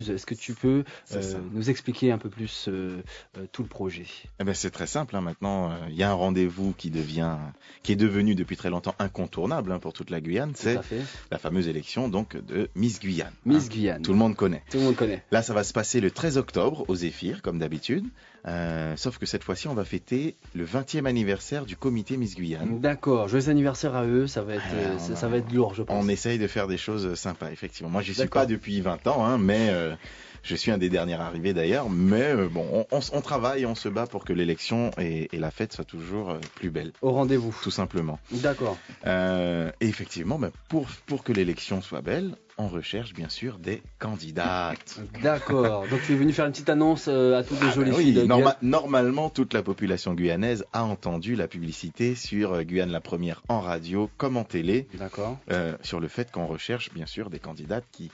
Est-ce que tu peux C'est ça. nous expliquer un peu plus tout le projet? Eh ben, c'est très simple, hein. Maintenant, il y a un rendez-vous qui est devenu depuis très longtemps incontournable, hein, pour toute la Guyane. Tout C'est à fait. la fameuse élection donc de Miss Guyane. Miss hein. Guyane. Tout le monde connaît. Tout le monde connaît. Là, ça va se passer le 13 octobre au Zéphyr, comme d'habitude. Sauf que cette fois-ci, on va fêter le 20e anniversaire du comité Miss Guyane. D'accord. Joyeux anniversaire à eux. Ça va être, ça va être lourd, je pense. On essaye de faire des choses sympas, effectivement. Moi, j'y suis D'accord. pas depuis 20 ans, hein, mais je suis un des derniers arrivés d'ailleurs. Mais bon, on travaille, on se bat pour que l'élection et la fête soient toujours plus belles, Au rendez-vous. tout simplement. D'accord. Et effectivement, pour que l'élection soit belle, on recherche bien sûr des candidates. D'accord. Donc tu es venu faire une petite annonce à toutes les jolies filles de Oui, Guyane. normalement, toute la population guyanaise a entendu la publicité sur Guyane la première en radio comme en télé, D'accord. sur le fait qu'on recherche bien sûr des candidates qui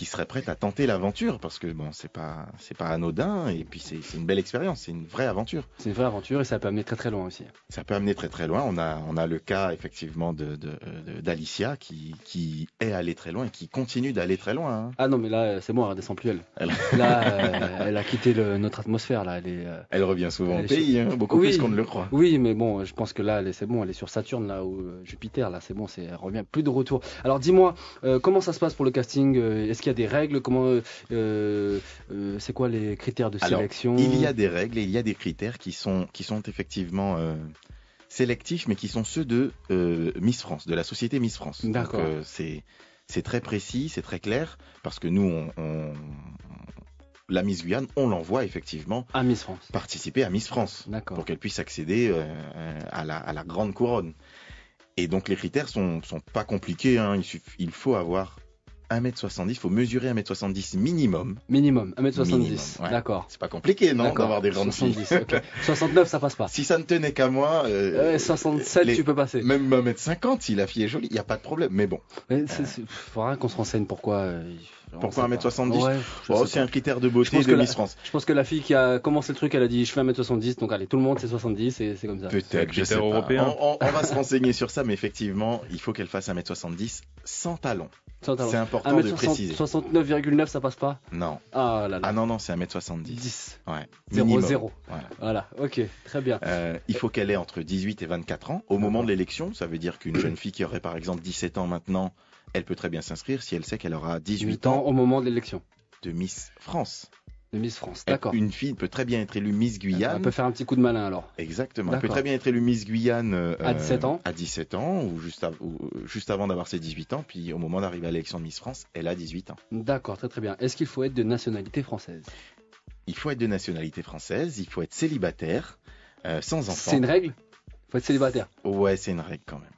seraient prêtes à tenter l'aventure, parce que bon, c'est pas anodin, et puis c'est une belle expérience, c'est une vraie aventure. C'est une vraie aventure et ça peut amener très très loin aussi. Ça peut amener très très loin. On a le cas effectivement d'Alicia qui est allée très loin et qui continue d'aller très loin. hein. Ah non, mais là, c'est bon, elle redescend plus elle. Elle- Là, elle a quitté notre atmosphère. Là, elle est. Elle revient souvent Elle au est pays, hein, beaucoup Oui. plus qu'on ne le croit. Oui, mais bon, je pense que là, c'est bon, elle est sur Saturne, là, ou Jupiter, là, c'est bon, elle revient plus de retour. Alors, dis-moi, comment ça se passe pour le casting? Est-ce qu'il y a des règles? Comment, c'est quoi les critères de Alors, sélection? il y a des règles et il y a des critères qui sont effectivement sélectifs, mais qui sont ceux de Miss France, de la société Miss France. Donc, D'accord. c'est très précis, c'est très clair, parce que nous, la Miss Guyane, on l'envoie effectivement Ah, Miss France. participer à Miss France, D'accord. pour qu'elle puisse accéder à la grande couronne. Et donc les critères sont pas compliqués, hein. Il faut avoir 1m70, il faut mesurer 1m70 minimum. Minimum, 1m70. Minimum, ouais. D'accord. C'est pas compliqué, non, D'accord. d'avoir des grandes 70, filles. ok. 69, ça passe pas. Si ça ne tenait qu'à moi, 67, tu peux passer. même 1m50, si la fille est jolie, il n'y a pas de problème. Mais bon, Mais faudra qu'on se renseigne pourquoi. pourquoi on sait 1m70? pas. Ouais, je Oh, sais c'est pas. un critère de Je beauté pense de que Miss France. Je pense que la fille qui a commencé le truc, elle a dit je fais 1m70, donc allez, tout le monde c'est 70 et c'est comme ça. C'est un Peut-être, je sais critère pas. européen. On va se renseigner sur ça, mais effectivement, il faut qu'elle fasse 1m70 sans talons. Sans talent. C'est important de préciser. 69,9 ça passe pas. Non. Ah là là. Ah non, c'est 1m70. 10. Ouais. 0, Minimum. 0. Voilà. Voilà, ok, très bien. Il faut qu'elle ait entre 18 et 24 ans au moment de l'élection. Ça veut dire qu'une jeune fille qui aurait par exemple 17 ans maintenant, elle peut très bien s'inscrire si elle sait qu'elle aura 18 18 ans ans au moment de l'élection de Miss France. de Miss France. D'accord. Une fille peut très bien être élue Miss Guyane. Elle peut faire un petit coup de malin alors. Exactement. Elle peut D'accord. très bien être élue Miss Guyane À 17 ans. À 17 ans ou juste avant d'avoir ses 18 ans. Puis au moment d'arriver à l'élection de Miss France, elle a 18 ans. D'accord, très très bien. Est-ce qu'il faut être de nationalité française? Il faut être de nationalité française, il faut être célibataire, sans enfant. C'est une règle? Faut être célibataire. Ouais, c'est une règle quand même.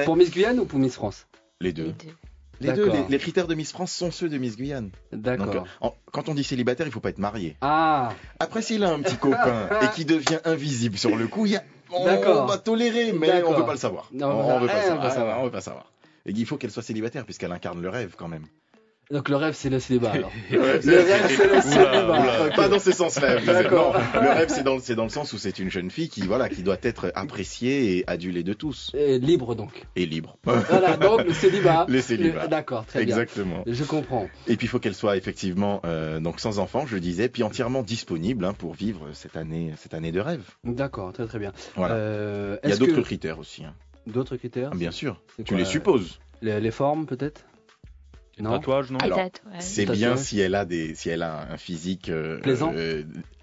Pour Miss Guyane ou pour Miss France? Les deux. Les deux. Les deux. D'accord. Les critères de Miss France sont ceux de Miss Guyane. D'accord. Donc, quand on dit célibataire, il faut pas être marié. Ah, Après, s'il a un petit copain et qui devient invisible sur le coup, on D'accord. va tolérer, mais D'accord. on veut pas le savoir. Non, on veut pas on veut savoir. savoir. On veut pas savoir. Et il faut qu'elle soit célibataire puisqu'elle incarne le rêve quand même. donc le rêve c'est le célibat alors. Le Le rêve c'est le célibat. Ok. Pas dans ce sens-là. je disais. D'accord. Non, le rêve c'est dans le sens où c'est une jeune fille qui doit être appréciée et adulée de tous Et libre donc. et libre. Voilà, donc le célibat. Le célibat. D'accord, très bien. Exactement. Je comprends. Et puis il faut qu'elle soit effectivement donc sans enfant, je le disais, puis entièrement disponible pour vivre cette année de rêve. D'accord, très très bien. Voilà. Il y a Est-ce d'autres que- critères aussi. Hein. D'autres critères? Ah, bien sûr. C'est Tu quoi, les supposes. Les formes peut-être? Non. Tatouage, non? Alors, Les tatouages. C'est Tatouage. bien si elle a un physique Plaisant.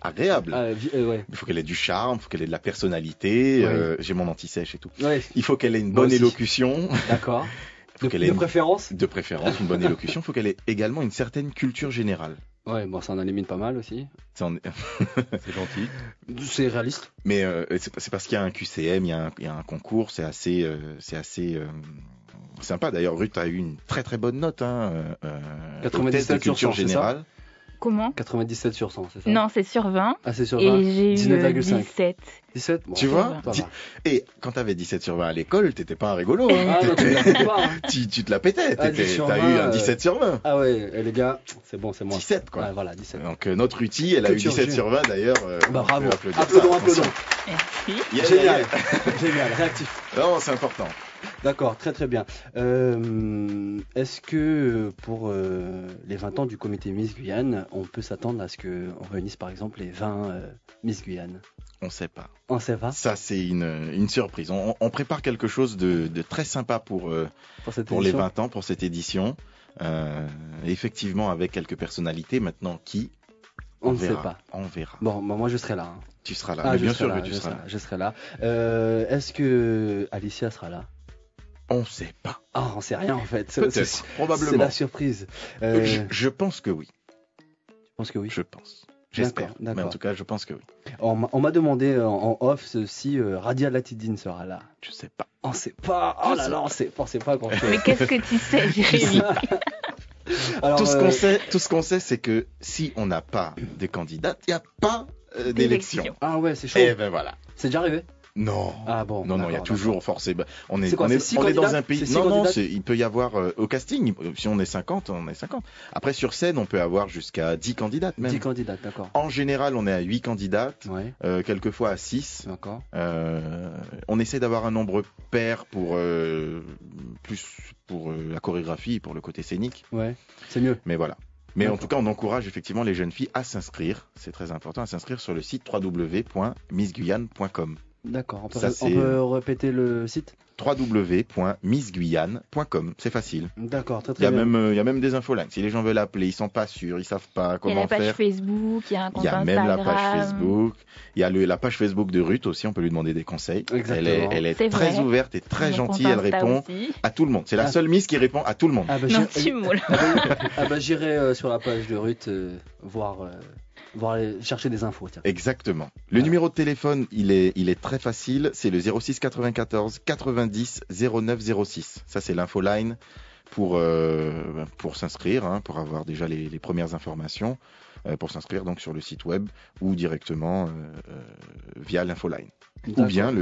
agréable. Ouais. Il faut qu'elle ait du charme, il faut qu'elle ait de la personnalité. Ouais. J'ai mon anti-sèche et tout. Ouais, Il faut qu'elle ait une Moi bonne aussi. élocution. d'accord. Il faut De, qu'elle ait de une- préférence? de préférence une bonne élocution. Il faut qu'elle ait également une certaine culture générale. Ouais, bon, ça en élimine pas mal aussi. C'est en- C'est gentil. C'est réaliste. Mais c'est parce qu'il y a un QCM, il y a un concours, c'est assez sympa. D'ailleurs, Ruth a eu une très très bonne note. Hein, au 97 test de sur culture 100, c'est ça générale. Comment 97 sur 100, c'est ça? Non, c'est sur 20. Ah, c'est sur 20? Et j'ai eu 19,5. 17. 17? Bon, Tu ça vois va, ça va. Et quand t'avais 17 sur 20 à l'école, t'étais pas un rigolo. Hein. Ah non, tu la fais pas. Hein. Tu te la pétais. Ah, 10 sur T'as 20, eu un 17 sur 20. Ah ouais, les gars, c'est bon, c'est moi. 17 quoi. Ouais, voilà, 17. Donc notre Ruti, elle a eu Culture 17 G. sur 20 d'ailleurs. Bah, on bravo. peut applaudir Applaudons, ça. applaudons. Merci. Yeah, Génial. yeah, yeah. Génial, réactif. Non, c'est important. D'accord, très très bien. Est-ce que pour les 20 ans du comité Miss Guyane, on peut s'attendre à ce qu'on réunisse par exemple les 20 Miss Guyane? On sait pas. On sait pas Ça, c'est une surprise. On prépare quelque chose de très sympa pour cette les édition? 20 ans, pour cette édition. Effectivement, avec quelques personnalités. Maintenant, qui? On ne sait verra. pas. On verra. Bon, bah, moi je serai là. Hein. Tu seras là. Ah, Mais je bien serai sûr là, que tu seras là. Je serai là. Est-ce que Alicia sera là? On sait pas. Ah, on sait rien en fait. Peut-être, probablement. C'est la surprise. Je pense que oui. Je pense que oui. Je pense. J'espère. D'accord. Mais en tout cas, je pense que oui. On m'a demandé en off si Radia Latidine sera là. Je sais pas. On sait pas. Oh là là, on sait pas grand chose. Mais qu'est-ce que tu sais, Jérémy? Alors, tout ce qu'on sait, c'est que si on n'a pas de candidate, il n'y a pas d'élection. Ah ouais, c'est chaud. Et ben voilà. C'est déjà arrivé? Non. Ah bon. Non, il y a toujours forcément. On est dans un pays. Non, il peut y avoir au casting. Si on est 50, on est 50. Après, sur scène, on peut avoir jusqu'à 10 candidates même. 10 candidates, d'accord. En général, on est à 8 candidates. Ouais. Quelquefois à 6. D'accord. On essaie d'avoir un nombre pair pour la chorégraphie, pour le côté scénique. Ouais. C'est mieux. Mais voilà. Mais en tout cas, on encourage effectivement les jeunes filles à s'inscrire. C'est très important, à s'inscrire sur le site www.missguyane.com. D'accord. On peut répéter le site? www.missguyane.com. C'est facile. D'accord, très bien. Il y a même des infos là. Si les gens veulent appeler, ils sont pas sûrs, ils savent pas comment faire. Il y a la page Facebook, il y a un compte Instagram. Il y a même la page Facebook. Il y a la page Facebook de Ruth aussi. On peut lui demander des conseils. Exactement. Elle est très ouverte et très gentille. Elle répond à tout le monde. C'est la seule Miss qui répond à tout le monde. Ah bah, non, tu moules. J'irai sur la page de Ruth voir chercher des infos. Tiens. Exactement. Le numéro de téléphone, il est très facile. C'est le 06 94 90 09 06. Ça, c'est l'infoline pour s'inscrire, pour avoir déjà les premières informations, pour s'inscrire donc sur le site web ou directement via l'infoline. Ou bien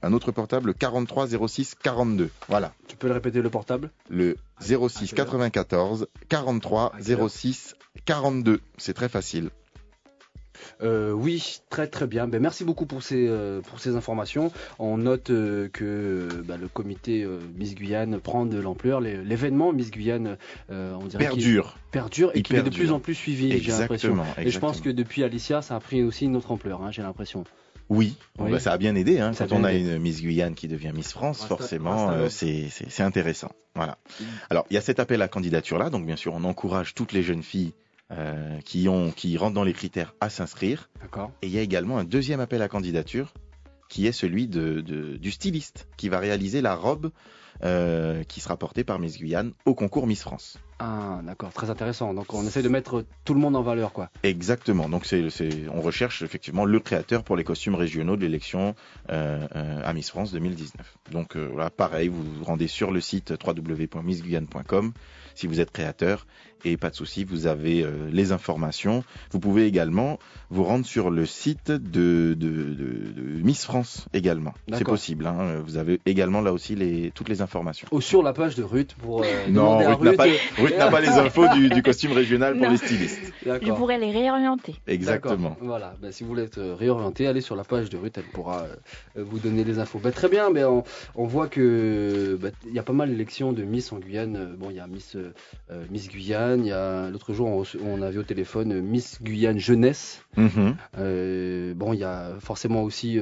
un autre portable, 43 06 42. Voilà. Tu peux le répéter, le portable? Le 06 94 43 06 42. C'est très facile. Oui, très très bien. Ben, merci beaucoup pour ces informations. On note que le comité Miss Guyane prend de l'ampleur. L'événement Miss Guyane, on dirait perdure et qu'il est de plus en plus suivi. J'ai l'impression. Exactement. Et je pense que depuis Alicia, ça a pris aussi une autre ampleur. J'ai l'impression. Oui. Bah, ça a bien aidé. Quand on a une Miss Guyane qui devient Miss France, forcément, c'est intéressant. Voilà. Alors, il y a cet appel à candidature là. Donc, bien sûr, on encourage toutes les jeunes filles qui rentrent dans les critères à s'inscrire. D'accord. Et il y a également un deuxième appel à candidature qui est celui du styliste qui va réaliser la robe qui sera portée par Miss Guyane au concours Miss France. Ah, d'accord, très intéressant. Donc on essaie de mettre tout le monde en valeur, quoi. Exactement. Donc on recherche effectivement le créateur pour les costumes régionaux de l'élection à Miss France 2019. Donc voilà, pareil, vous vous rendez sur le site www.missguyane.com si vous êtes créateur. Et pas de souci, vous avez les informations. Vous pouvez également vous rendre sur le site de Miss France également. C'est possible. Vous avez également là aussi toutes les informations. Ou sur la page de Ruth pour non, demander à Ruth n'a pas les infos du costume régional pour les stylistes. Je pourrais les réorienter. Exactement. Voilà. Si vous voulez être réorienté, allez sur la page de Ruth, elle pourra vous donner les infos. Très bien. On voit que il y a pas mal d'élections de Miss en Guyane. Il y a Miss Guyane. Il y a l'autre jour on avait au téléphone Miss Guyane Jeunesse. Il y a forcément aussi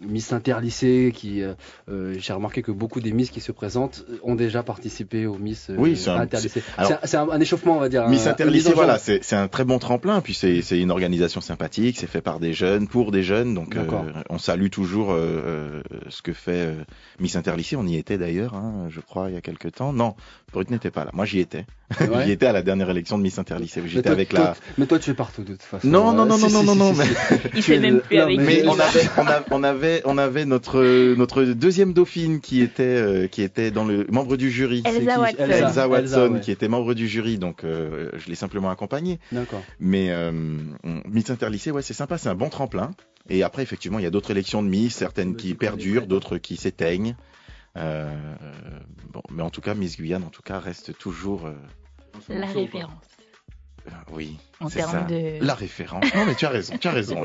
Miss Interlycée qui j'ai remarqué que beaucoup des Miss qui se présentent ont déjà participé aux Miss Interlycée. C'est un échauffement, on va dire. Miss Interlycée, voilà, c'est un très bon tremplin. Puis c'est une organisation sympathique, c'est fait par des jeunes, pour des jeunes. Donc on salue toujours ce que fait Miss Interlycée. On y était d'ailleurs, je crois, il y a quelques temps. Non, Brut n'était pas là. Moi, j'y étais. Ouais. J'y étais à la dernière élection de Miss Interlycée. J'étais avec Mais toi, tu es partout de toute façon. Non. Il fait même plus avec nous. Mais on avait notre deuxième dauphine qui était dans le membre du jury. Elsa Watson, qui était membre du jury. Donc, je l'ai simplement accompagnée. D'accord. Mais Miss Interlycée, c'est sympa, c'est un bon tremplin. Et après, effectivement, il y a d'autres élections de Miss, certaines qui perdurent, d'autres qui s'éteignent. Mais en tout cas, Miss Guyane, reste toujours la référence. Oui. En C'est termes ça. de... La référence. Non, mais tu as raison.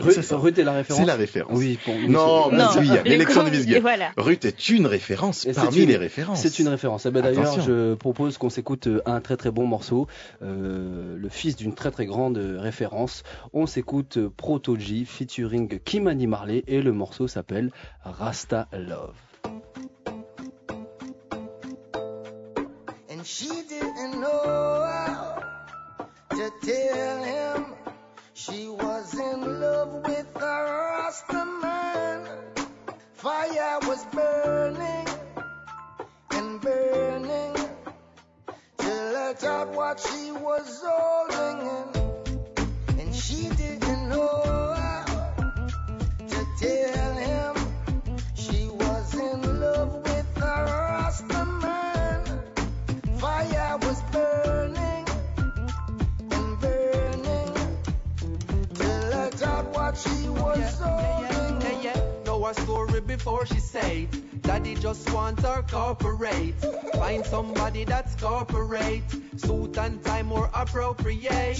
C'est ça. Ruth est la référence. C'est la référence. Oui. Non, Non, Miss Guyane, l'élection de Miss Guyane. Voilà. Ruth est une référence Et parmi les références. C'est une référence. Eh ben, d'ailleurs, Attention. je propose qu'on s'écoute un très très bon morceau, le fils d'une très très grande référence. On s'écoute Proto-G featuring Kimani Marley et le morceau s'appelle Rasta Love. And she didn't know how to tell him she was in love with a Rasta man. Fire was burning and burning till I thought what she was holding in. And she didn't know how to tell him she was in love with a Rasta man. Fire was burning and burning till I thought what she was holding in. Know her story before she said Daddy just wants her corporate. Find somebody that's corporate. Suit and tie more appropriate.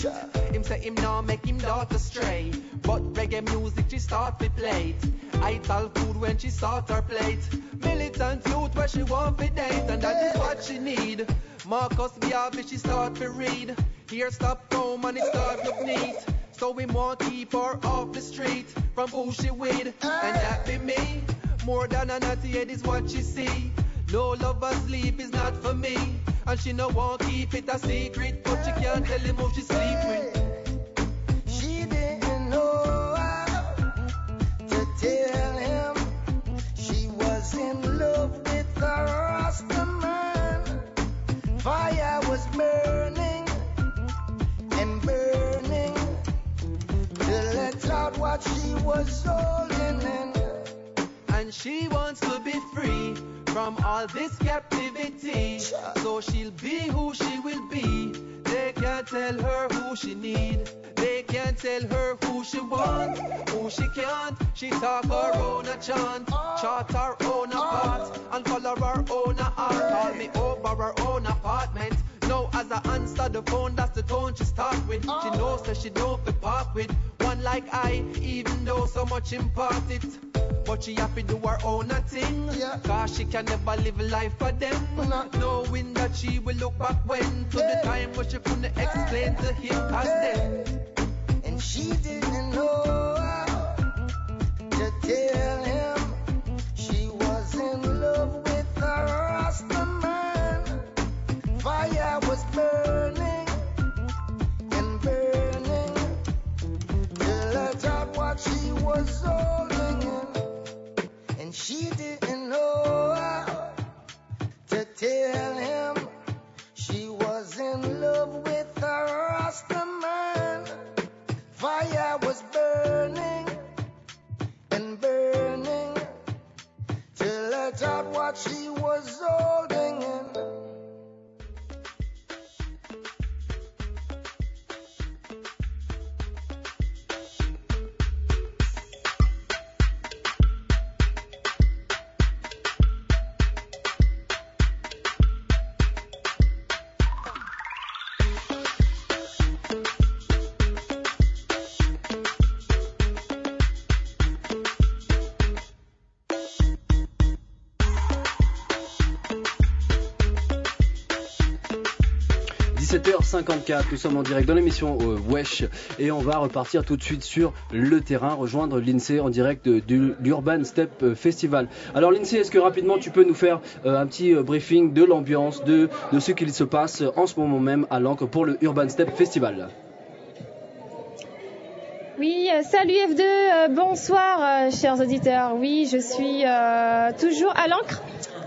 Him say him now make him daughter stray. But reggae music she start to play. Ital food when she start her plate. Militant youth where she want to date. And that is what she need. Marcus Garvey she start to read. Here stop home and it start look neat. So we want keep her off the street from who she with, and that be me. More than a naughty head is what she see. No lover sleep is not for me, and she no want keep it a secret, but she can't tell him who she sleep with. She didn't know how to tell him she was in love with a Rasta man. Fire was burning and burning till let out what she was holding in. And she wants to be free from all this captivity, so she'll be who she will be. They can't tell her who she need. They can't tell her who she want, who she can't. She talk her own a chant, chart her own a part, and color her own a art. Call me over her own apartment. Now as I answer the phone, that's the tone she start with. She knows that she don't be part with one like I, even though so much impart it. But she have to do her own a thing, cause she can never live life for them, knowing that she will look back when to the time when she couldn't explain to him past them. And she didn't know how to tell him she was in love with a Rasta man. Fire was burning and burning till I thought what she was holding in. And she didn't know how to tell him she was in love with a Rasta man. Fire was burning and burning till I thought what she was holding in. 17h54, nous sommes en direct dans l'émission Wesh et on va repartir tout de suite sur le terrain, rejoindre l'INSEE en direct de l'Urban Step Festival. Alors l'INSEE, est-ce que rapidement tu peux nous faire un petit briefing de l'ambiance, de ce qu'il se passe en ce moment même à l'Ancre pour le Urban Step Festival? Oui, salut F2, bonsoir chers auditeurs. Oui, je suis toujours à l'Ancre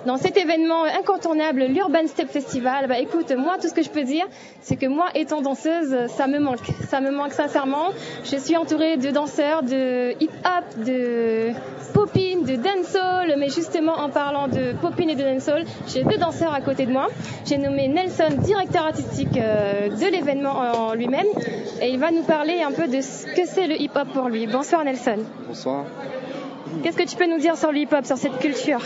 dans cet événement incontournable, l'Urban Step Festival. Bah écoute, moi tout ce que je peux dire, c'est que moi étant danseuse, ça me manque sincèrement. Je suis entourée de danseurs, de hip-hop, de pop-in, de dancehall, mais justement en parlant de pop-in et de dancehall, j'ai deux danseurs à côté de moi. J'ai nommé Nelson, directeur artistique de l'événement en lui-même, et il va nous parler un peu de ce que c'est le hip-hop pour lui. Bonsoir Nelson. Bonsoir. Qu'est-ce que tu peux nous dire sur le hip-hop, sur cette culture ?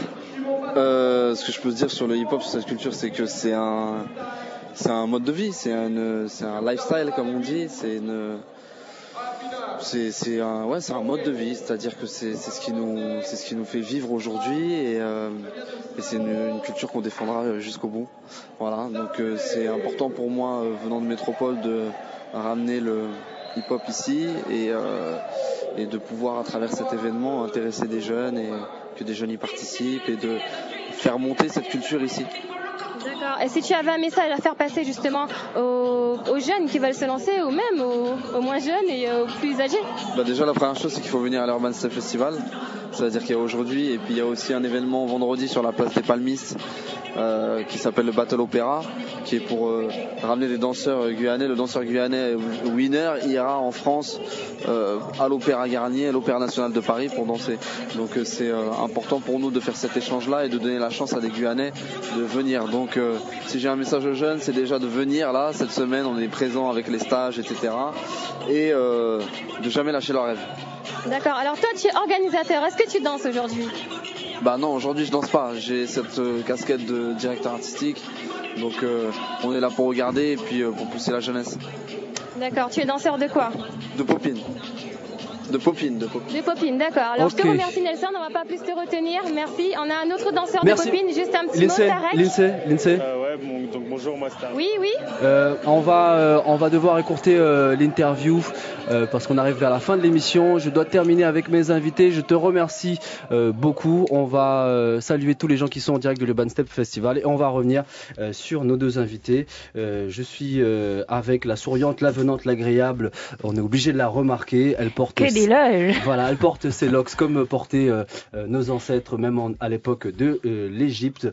Ce que je peux dire sur le hip-hop, sur cette culture, c'est que c'est c'est un mode de vie, c'est un lifestyle comme on dit, c'est un mode de vie, c'est-à-dire que c'est ce qui nous fait vivre aujourd'hui et c'est une culture qu'on défendra jusqu'au bout. Voilà, donc c'est important pour moi venant de métropole de ramener le hip-hop ici et de pouvoir à travers cet événement intéresser des jeunes et que des jeunes y participent et de faire monter cette culture ici. D'accord. Et si tu avais un message à faire passer justement aux jeunes qui veulent se lancer ou même aux moins jeunes et aux plus âgés? Déjà la première chose c'est qu'il faut venir à l'Urban Step Festival, c'est-à-dire qu'il y a aujourd'hui et puis il y a aussi un événement vendredi sur la place des Palmistes qui s'appelle le Battle Opéra, qui est pour ramener des danseurs guyanais. Le danseur guyanais winner ira en France à l'Opéra Garnier, à l'Opéra National de Paris pour danser. Donc c'est important pour nous de faire cet échange-là et de donner la chance à des Guyanais de venir. Donc si j'ai un message aux jeunes, c'est déjà de venir là, cette semaine on est présent avec les stages, etc. Et de jamais lâcher leur rêve. D'accord, alors toi tu es organisateur, est-ce que tu danses aujourd'hui? Non, aujourd'hui je danse pas, j'ai cette casquette de directeur artistique, donc on est là pour regarder et puis pour pousser la jeunesse. D'accord, tu es danseur de quoi? De popine. De popine. De popine, d'accord. Alors je te remercie Nelson, on va pas plus te retenir, merci. On a un autre danseur de popine, juste un petit mot, Tarek. Lindsay. Donc bonjour, moi c'est Tarek. Oui. On va devoir écourter l'interview parce qu'on arrive vers la fin de l'émission. Je dois terminer avec mes invités. Je te remercie beaucoup. On va saluer tous les gens qui sont en direct de l'Urban Step Festival et on va revenir sur nos deux invités. Je suis avec la souriante, l'avenante, l'agréable. On est obligé de la remarquer. Elle porte Voilà, elle porte ses locks comme portaient nos ancêtres, même à l'époque de l'Égypte.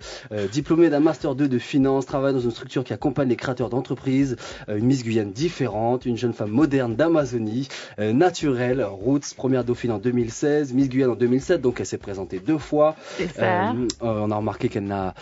Diplômée d'un Master 2 de finance, travaille dans une structure qui accompagne les créateurs d'entreprises. Une Miss Guyane différente, une jeune femme moderne d'Amazonie, naturelle, Roots, première dauphine en 2016, Miss Guyane en 2007, donc elle s'est présentée 2 fois. C'est ça. On a remarqué qu'elle a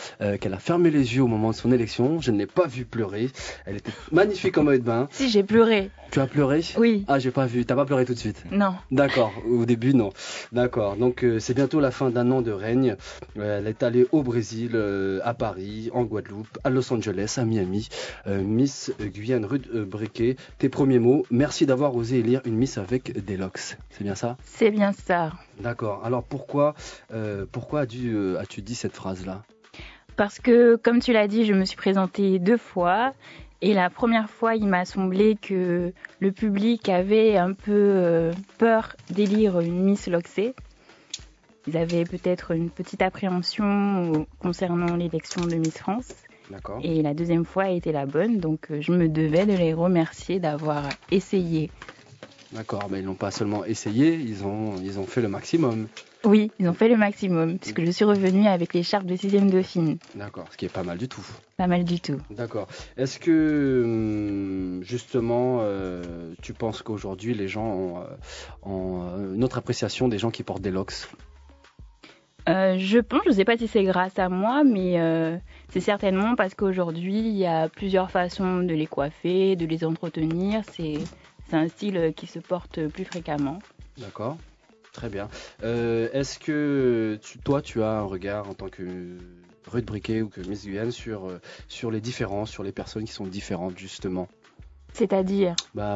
fermé les yeux au moment de son élection. Je ne l'ai pas vue pleurer. Elle était magnifique en maillot de bain. Si, j'ai pleuré. Tu as pleuré? Oui. Ah, j'ai pas vu. T'as pas pleuré tout de suite? Non. D'accord. Au début, non. D'accord. Donc, c'est bientôt la fin d'un an de règne. Elle est allée au Brésil, à Paris, en Guadeloupe, à Los Angeles, à Miami. Miss Guyane Ruth Briquet. Tes premiers mots. Merci d'avoir osé élire une Miss avec des locks. C'est bien ça? C'est bien ça. D'accord. Alors, pourquoi as-tu dit cette phrase-là? Parce que, comme tu l'as dit, je me suis présentée 2 fois. Et la première fois, il m'a semblé que le public avait un peu peur d'élire une Miss Loxé. Ils avaient peut-être une petite appréhension concernant l'élection de Miss France. D'accord. Et la deuxième fois a été la bonne, donc je me devais de les remercier d'avoir essayé. D'accord, mais ils n'ont pas seulement essayé, ils ont fait le maximum. Oui, ils ont fait le maximum, puisque je suis revenue avec l'écharpe de 6e dauphine. D'accord, ce qui est pas mal du tout. Pas mal du tout. D'accord. Est-ce que, justement, tu penses qu'aujourd'hui, les gens ont une autre appréciation des gens qui portent des locks? Je pense, je ne sais pas si c'est grâce à moi, mais c'est certainement parce qu'aujourd'hui, il y a plusieurs façons de les coiffer, de les entretenir. C'est un style qui se porte plus fréquemment. D'accord. Très bien. Est-ce que toi, tu as un regard en tant que Ruth Briquet ou que Miss Guyane sur les différences, sur les personnes qui sont différentes, justement? C'est-à-dire?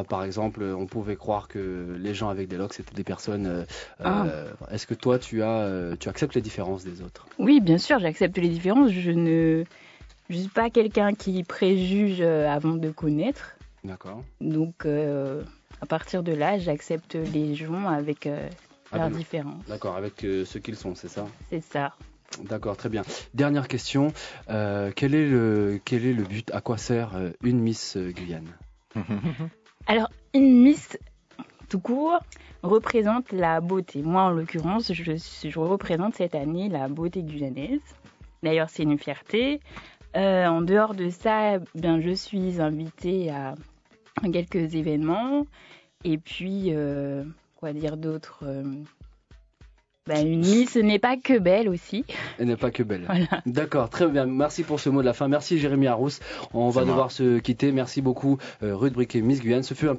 Par exemple, on pouvait croire que les gens avec des locks étaient des personnes... Est-ce que toi, tu acceptes les différences des autres? Oui, bien sûr, j'accepte les différences. Je ne suis pas quelqu'un qui préjuge avant de connaître. D'accord. Donc, à partir de là, j'accepte les gens avec... leurs différences. D'accord, avec ce qu'ils sont, c'est ça? C'est ça. D'accord, très bien. Dernière question, quel est le but, à quoi sert une Miss Guyane? Alors, une Miss, tout court, représente la beauté. Moi, en l'occurrence, je représente cette année la beauté guyanaise. D'ailleurs, c'est une fierté. En dehors de ça, je suis invitée à quelques événements. Et puis... quoi dire d'autre? Une Miss n'est pas que belle aussi. Elle n'est pas que belle. Voilà. D'accord, très bien. Merci pour ce mot de la fin. Merci Jérémy Arrousse. On va devoir se quitter. Merci beaucoup Ruth Briquet, Miss Guyane. Ce fut un